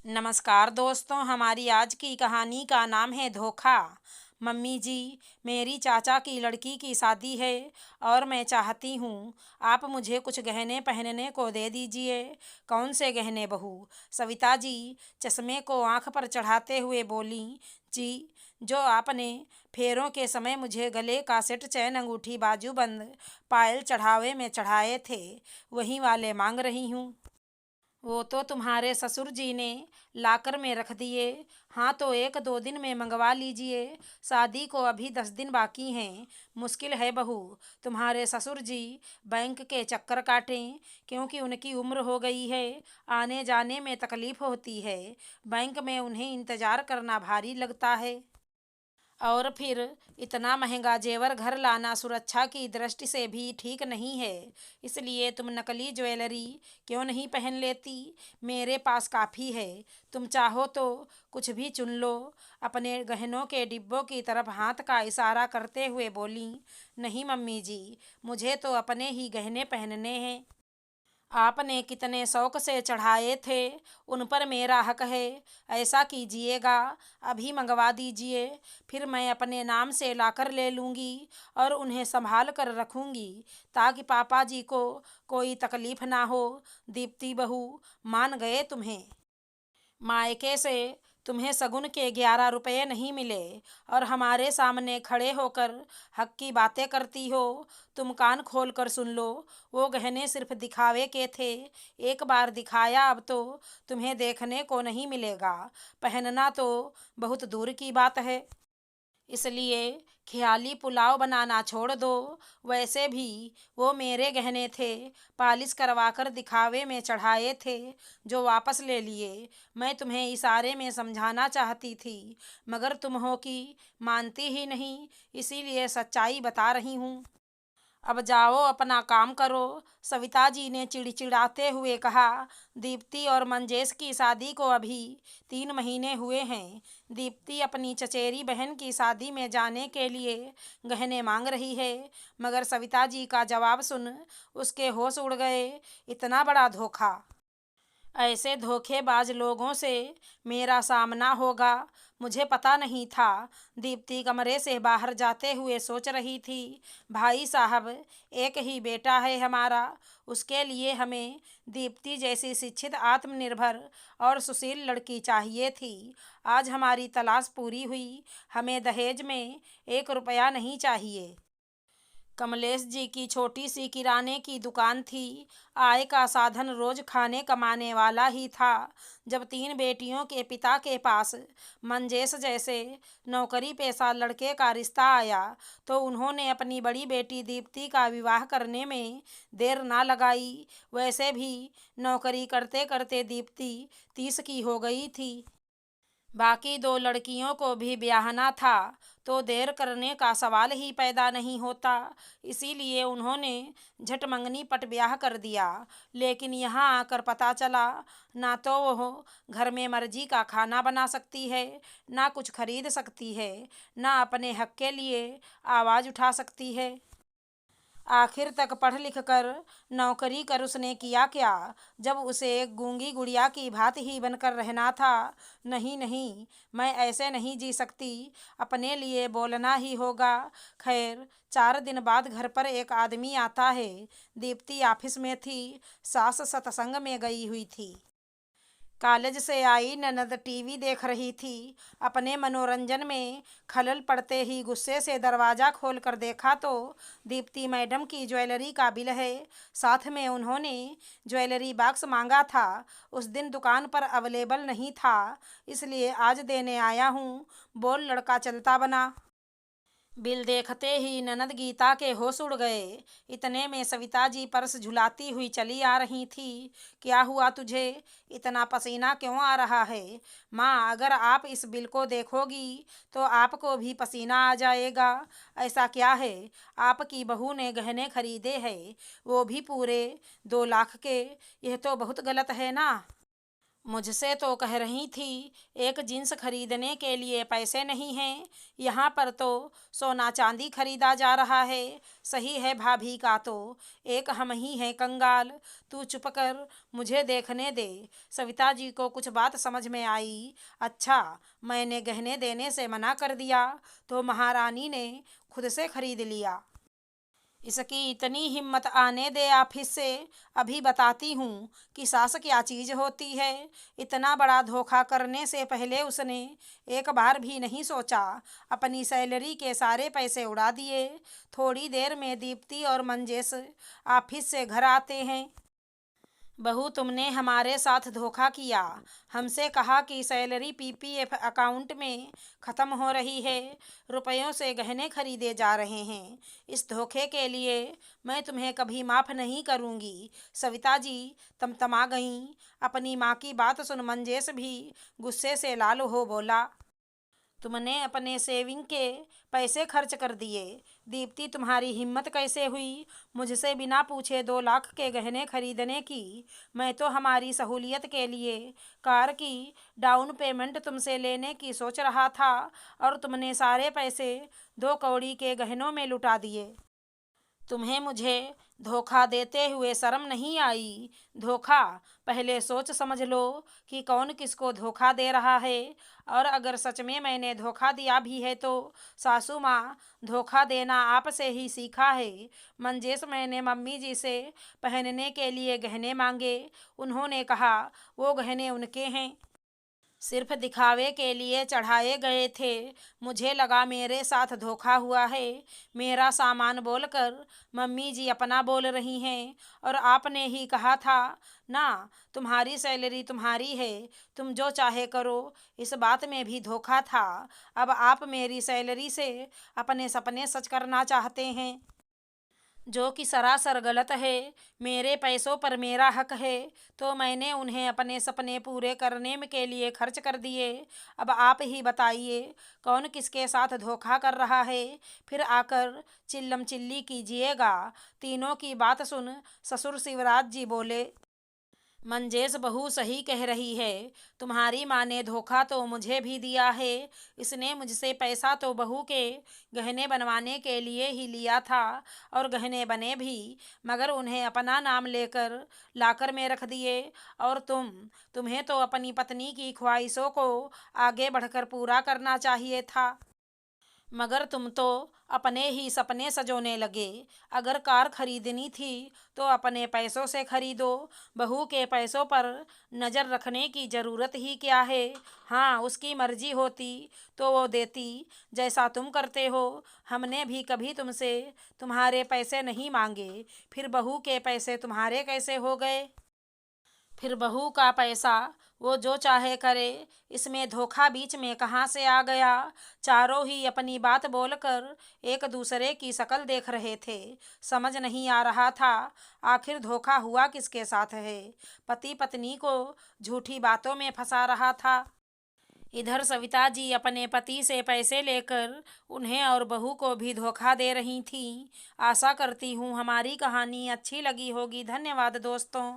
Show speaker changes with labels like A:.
A: नमस्कार दोस्तों, हमारी आज की कहानी का नाम है धोखा। मम्मी जी, मेरी चाचा की लड़की की शादी है और मैं चाहती हूँ आप मुझे कुछ गहने पहनने को दे दीजिए। कौन से गहने बहू? सविता जी चश्मे को आंख पर चढ़ाते हुए बोली। जी, जो आपने फेरों के समय मुझे गले का सेट, चैन, अंगूठी, बाजूबंद, पायल चढ़ावे में चढ़ाए थे, वही वाले मांग रही हूँ। वो तो तुम्हारे ससुर जी ने लाकर में रख दिए। हाँ, तो एक दो दिन में मंगवा लीजिए। शादी को अभी 10 दिन बाकी हैं। मुश्किल है बहू, तुम्हारे ससुर जी बैंक के चक्कर काटें, क्योंकि उनकी उम्र हो गई है। आने जाने में तकलीफ होती है। बैंक में उन्हें इंतज़ार करना भारी लगता है। और फिर इतना महंगा जेवर घर लाना सुरक्षा की दृष्टि से भी ठीक नहीं है। इसलिए तुम नकली ज्वेलरी क्यों नहीं पहन लेती? मेरे पास काफ़ी है। तुम चाहो तो कुछ भी चुन लो। अपने गहनों के डिब्बों की तरफ हाथ का इशारा करते हुए बोली। नहीं मम्मी जी, मुझे तो अपने ही गहने पहनने हैं। आपने कितने शौक से चढ़ाए थे, उन पर मेरा हक है। ऐसा कीजिएगा, अभी मंगवा दीजिए, फिर मैं अपने नाम से लाकर ले लूँगी और उन्हें संभाल कर रखूँगी, ताकि पापा जी को कोई तकलीफ ना हो। दीप्ति बहू, मान गए तुम्हें? मायके से तुम्हें सगुन के 11 रुपये नहीं मिले और हमारे सामने खड़े होकर हक की बातें करती हो। तुम कान खोल कर सुन लो, वो गहने सिर्फ दिखावे के थे। एक बार दिखाया, अब तो तुम्हें देखने को नहीं मिलेगा। पहनना तो बहुत दूर की बात है। इसलिए ख़याली पुलाव बनाना छोड़ दो। वैसे भी वो मेरे गहने थे, पालिश करवाकर दिखावे में चढ़ाए थे, जो वापस ले लिए। मैं तुम्हें इशारे में समझाना चाहती थी, मगर तुम हो कि मानती ही नहीं, इसीलिए सच्चाई बता रही हूँ। अब जाओ, अपना काम करो, सविता जी ने चिड़चिड़ाते हुए कहा। दीप्ति और मंजेश की शादी को अभी 3 महीने हुए हैं। दीप्ति अपनी चचेरी बहन की शादी में जाने के लिए गहने मांग रही है, मगर सविता जी का जवाब सुन उसके होश उड़ गए। इतना बड़ा धोखा! ऐसे धोखेबाज लोगों से मेरा सामना होगा, मुझे पता नहीं था। दीप्ति कमरे से बाहर जाते हुए सोच रही थी। भाई साहब, एक ही बेटा है हमारा, उसके लिए हमें दीप्ति जैसी शिक्षित, आत्मनिर्भर और सुशील लड़की चाहिए थी। आज हमारी तलाश पूरी हुई। हमें दहेज में 1 रुपया नहीं चाहिए। कमलेश जी की छोटी सी किराने की दुकान थी। आय का साधन रोज खाने कमाने वाला ही था। जब 3 बेटियों के पिता के पास मंजेश जैसे नौकरी पेशा लड़के का रिश्ता आया, तो उन्होंने अपनी बड़ी बेटी दीप्ति का विवाह करने में देर ना लगाई। वैसे भी नौकरी करते करते दीप्ति 30 की हो गई थी। बाकी 2 लड़कियों को भी ब्याहना था, तो देर करने का सवाल ही पैदा नहीं होता। इसीलिए उन्होंने झट मंगनी पट ब्याह कर दिया। लेकिन यहाँ आकर पता चला, ना तो वो घर में मर्जी का खाना बना सकती है, ना कुछ खरीद सकती है, ना अपने हक के लिए आवाज़ उठा सकती है। आखिर तक पढ़ लिख कर नौकरी कर उसने किया क्या, जब उसे एक गूंगी गुड़िया की भांति ही बनकर रहना था। नहीं नहीं, मैं ऐसे नहीं जी सकती, अपने लिए बोलना ही होगा। खैर, 4 दिन बाद घर पर एक आदमी आता है। दीप्ति ऑफिस में थी, सास सत्संग में गई हुई थी। कॉलेज से आई ननद टीवी देख रही थी। अपने मनोरंजन में खलल पड़ते ही गुस्से से दरवाज़ा खोलकर देखा तो दीप्ति मैडम की ज्वेलरी का बिल है। साथ में उन्होंने ज्वेलरी बॉक्स मांगा था। उस दिन दुकान पर अवेलेबल नहीं था, इसलिए आज देने आया हूँ। बोल लड़का चलता बना। बिल देखते ही ननद गीता के होश उड़ गए। इतने में सविता जी पर्स झुलाती हुई चली आ रही थी। क्या हुआ तुझे? इतना पसीना क्यों आ रहा है? माँ, अगर आप इस बिल को देखोगी तो आपको भी पसीना आ जाएगा। ऐसा क्या है? आपकी बहू ने गहने खरीदे हैं, वो भी पूरे 2 लाख के। यह तो बहुत गलत है ना। मुझसे तो कह रही थी एक जींस खरीदने के लिए पैसे नहीं हैं, यहाँ पर तो सोना चांदी खरीदा जा रहा है। सही है भाभी का तो एक हम ही हैं कंगाल। तू चुप कर, मुझे देखने दे। सविता जी को कुछ बात समझ में आई। अच्छा, मैंने गहने देने से मना कर दिया तो महारानी ने खुद से खरीद लिया। इसकी इतनी हिम्मत आने दे ऑफिस से। अभी बताती हूँ कि सास क्या चीज़ होती है। इतना बड़ा धोखा करने से पहले उसने एक बार भी नहीं सोचा। अपनी सैलरी के सारे पैसे उड़ा दिए। थोड़ी देर में दीप्ति और मंजेश ऑफिस से घर आते हैं। बहू, तुमने हमारे साथ धोखा किया। हमसे कहा कि सैलरी पीपीएफ अकाउंट में ख़त्म हो रही है, रुपयों से गहने खरीदे जा रहे हैं। इस धोखे के लिए मैं तुम्हें कभी माफ़ नहीं करूंगी। सविता जी तमतमा गईं। अपनी माँ की बात सुन मंजेश भी गुस्से से लाल हो बोला, तुमने अपने सेविंग के पैसे खर्च कर दिए। दीप्ति, तुम्हारी हिम्मत कैसे हुई मुझसे बिना पूछे 2 लाख के गहने खरीदने की। मैं तो हमारी सहूलियत के लिए कार की डाउन पेमेंट तुमसे लेने की सोच रहा था और तुमने सारे पैसे 2 कौड़ी के गहनों में लुटा दिए। तुम्हें मुझे धोखा देते हुए शर्म नहीं आई? धोखा? पहले सोच समझ लो कि कौन किसको धोखा दे रहा है। और अगर सच में मैंने धोखा दिया भी है तो सासू माँ, धोखा देना आपसे ही सीखा है। मंजेश, मैंने मम्मी जी से पहनने के लिए गहने मांगे। उन्होंने कहा वो गहने उनके हैं, सिर्फ दिखावे के लिए चढ़ाए गए थे। मुझे लगा मेरे साथ धोखा हुआ है। मेरा सामान बोलकर मम्मी जी अपना बोल रही हैं। और आपने ही कहा था ना, तुम्हारी सैलरी तुम्हारी है, तुम जो चाहे करो। इस बात में भी धोखा था। अब आप मेरी सैलरी से अपने सपने सच करना चाहते हैं, जो कि सरासर गलत है। मेरे पैसों पर मेरा हक है तो मैंने उन्हें अपने सपने पूरे करने के लिए खर्च कर दिए। अब आप ही बताइए कौन किसके साथ धोखा कर रहा है। फिर आकर चिल्लम चिल्ली कीजिएगा। तीनों की बात सुन ससुर शिवराज जी बोले, मंजेश, बहू सही कह रही है। तुम्हारी माँ ने धोखा तो मुझे भी दिया है। इसने मुझसे पैसा तो बहू के गहने बनवाने के लिए ही लिया था और गहने बने भी, मगर उन्हें अपना नाम लेकर लाकर में रख दिए। और तुम्हें तो अपनी पत्नी की ख्वाहिशों को आगे बढ़कर पूरा करना चाहिए था, मगर तुम तो अपने ही सपने सजोने लगे। अगर कार खरीदनी थी तो अपने पैसों से खरीदो। बहू के पैसों पर नज़र रखने की ज़रूरत ही क्या है। हाँ, उसकी मर्जी होती तो वो देती, जैसा तुम करते हो। हमने भी कभी तुमसे तुम्हारे पैसे नहीं मांगे, फिर बहू के पैसे तुम्हारे कैसे हो गए? फिर बहू का पैसा वो जो चाहे करे, इसमें धोखा बीच में कहाँ से आ गया? चारों ही अपनी बात बोलकर एक दूसरे की शक्ल देख रहे थे। समझ नहीं आ रहा था आखिर धोखा हुआ किसके साथ है। पति पत्नी को झूठी बातों में फंसा रहा था। इधर सविता जी अपने पति से पैसे लेकर उन्हें और बहू को भी धोखा दे रही थीं। आशा करती हूँ हमारी कहानी अच्छी लगी होगी। धन्यवाद दोस्तों।